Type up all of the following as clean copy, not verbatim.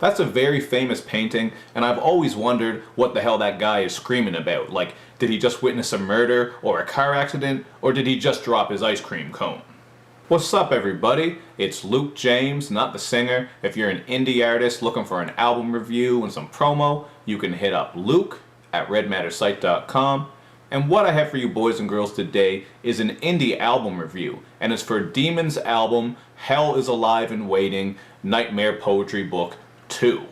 That's a very famous painting, and I've always wondered what the hell that guy is screaming about. Like, did he just witness a murder or a car accident, or did he just drop his ice cream cone? What's up, everybody? It's Luke James, not the singer. If you're an indie artist looking for an album review and some promo, you can hit up Luke at redmattersite.com. And what I have for you boys and girls today is an indie album review, and it's for Demon's album, Hell is Alive and Waiting, Nightmare Poetry Book 2.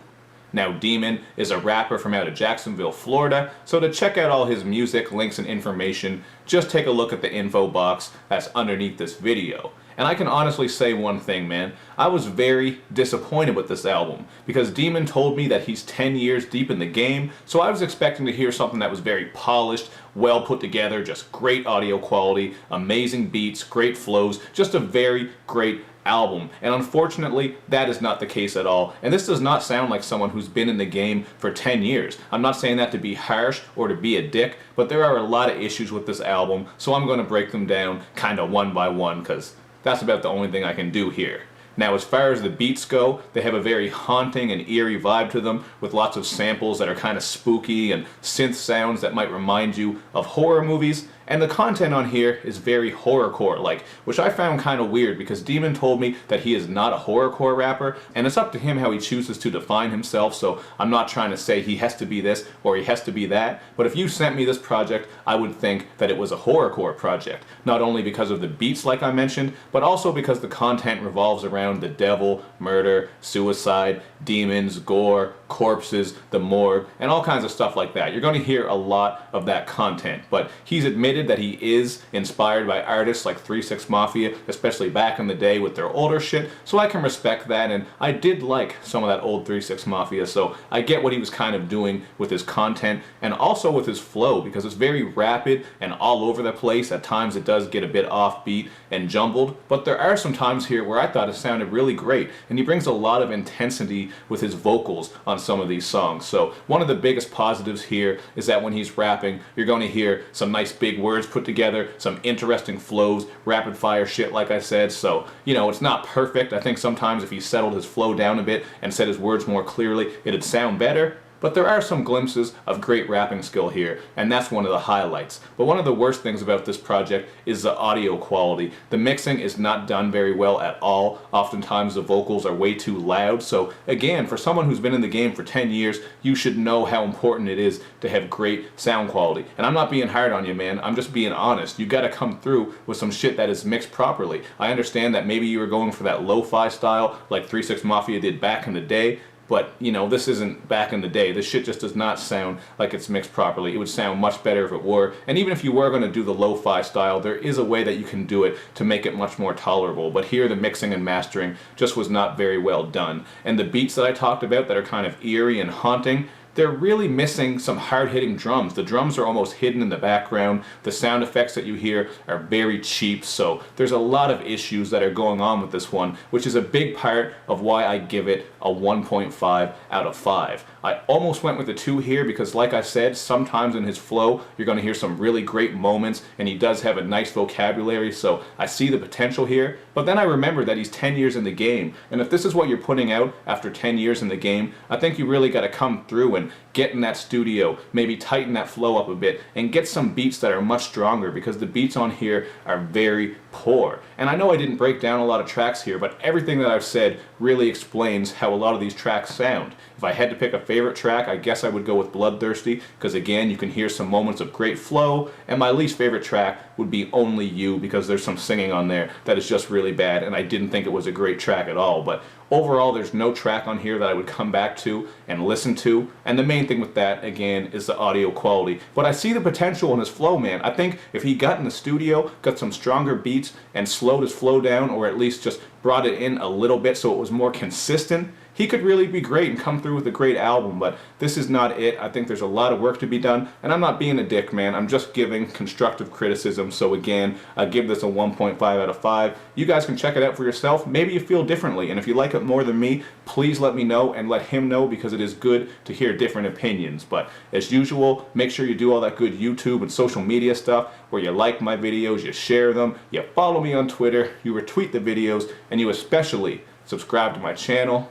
Now, Demon is a rapper from out of Jacksonville, Florida, so to check out all his music, links, and information, just take a look at the info box that's underneath this video. And I can honestly say one thing, man. I was very disappointed with this album because Demon told me that he's 10 years deep in the game, so I was expecting to hear something that was very polished, well put together, just great audio quality, amazing beats, great flows, just a very great album. And unfortunately, that is not the case at all. And this does not sound like someone who's been in the game for 10 years. I'm not saying that to be harsh or to be a dick, but there are a lot of issues with this album, so I'm going to break them down kind of one by one because that's about the only thing I can do here. Now, as far as the beats go, they have a very haunting and eerie vibe to them, with lots of samples that are kind of spooky and synth sounds that might remind you of horror movies. And the content on here is very horrorcore-like, which I found kind of weird because Demon told me that he is not a horrorcore rapper, and it's up to him how he chooses to define himself, so I'm not trying to say he has to be this or he has to be that, but if you sent me this project, I would think that it was a horrorcore project, not only because of the beats like I mentioned, but also because the content revolves around the devil, murder, suicide, demons, gore, corpses, the morgue, and all kinds of stuff like that. You're going to hear a lot of that content, but he's admitted that he is inspired by artists like 3 6 Mafia, especially back in the day with their older shit, so I can respect that, and I did like some of that old 3 6 Mafia, so I get what he was kind of doing with his content, and also with his flow, because it's very rapid and all over the place. At times it does get a bit offbeat and jumbled, but there are some times here where I thought it sounded really great, and he brings a lot of intensity with his vocals on some of these songs. So one of the biggest positives here is that when he's rapping, you're going to hear some nice big words put together, some interesting flows, rapid fire shit like I said. So, you know, it's not perfect. I think sometimes if he settled his flow down a bit and said his words more clearly, it'd sound better. But there are some glimpses of great rapping skill here, and that's one of the highlights. But one of the worst things about this project is the audio quality. The mixing is not done very well at all. Oftentimes the vocals are way too loud. So again, for someone who's been in the game for 10 years, you should know how important it is to have great sound quality. And I'm not being hard on you, man. I'm just being honest. You gotta come through with some shit that is mixed properly. I understand that maybe you were going for that lo-fi style like 3 6 Mafia did back in the day, but, you know, this isn't back in the day. This shit just does not sound like it's mixed properly. It would sound much better if it were. And even if you were going to do the lo-fi style, there is a way that you can do it to make it much more tolerable. But here, the mixing and mastering just was not very well done. And the beats that I talked about that are kind of eerie and haunting, they're really missing some hard-hitting drums. The drums are almost hidden in the background. The sound effects that you hear are very cheap, so there's a lot of issues that are going on with this one, which is a big part of why I give it a 1.5 out of 5. I almost went with a 2 here because, like I said, sometimes in his flow, you're going to hear some really great moments, and he does have a nice vocabulary, so I see the potential here. But then I remember that he's 10 years in the game, and if this is what you're putting out after 10 years in the game, I think you really got to come through and get in that studio, maybe tighten that flow up a bit, and get some beats that are much stronger, because the beats on here are very poor. And I know I didn't break down a lot of tracks here, but everything that I've said really explains how a lot of these tracks sound. If I had to pick a favorite track, I guess I would go with Bloodthirsty, because again, you can hear some moments of great flow, and my least favorite track would be Only You, because there's some singing on there that is just really bad, and I didn't think it was a great track at all. But overall, there's no track on here that I would come back to and listen to, and the main thing with that, again, is the audio quality. But I see the potential in his flow, man. I think if he got in the studio, got some stronger beats, and slowed his flow down, or at least just brought it in a little bit so it was more consistent, he could really be great and come through with a great album. But this is not it. I think there's a lot of work to be done, and I'm not being a dick, man. I'm just giving constructive criticism. So again, I give this a 1.5 out of 5. You guys can check it out for yourself. Maybe you feel differently, and if you like it more than me, please let me know and let him know, because it is good to hear different opinions. But as usual, make sure you do all that good YouTube and social media stuff where you like my videos, you share them, you follow me on Twitter, you retweet the videos, and you especially subscribe to my channel.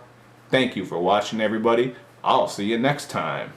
Thank you for watching, everybody. I'll see you next time.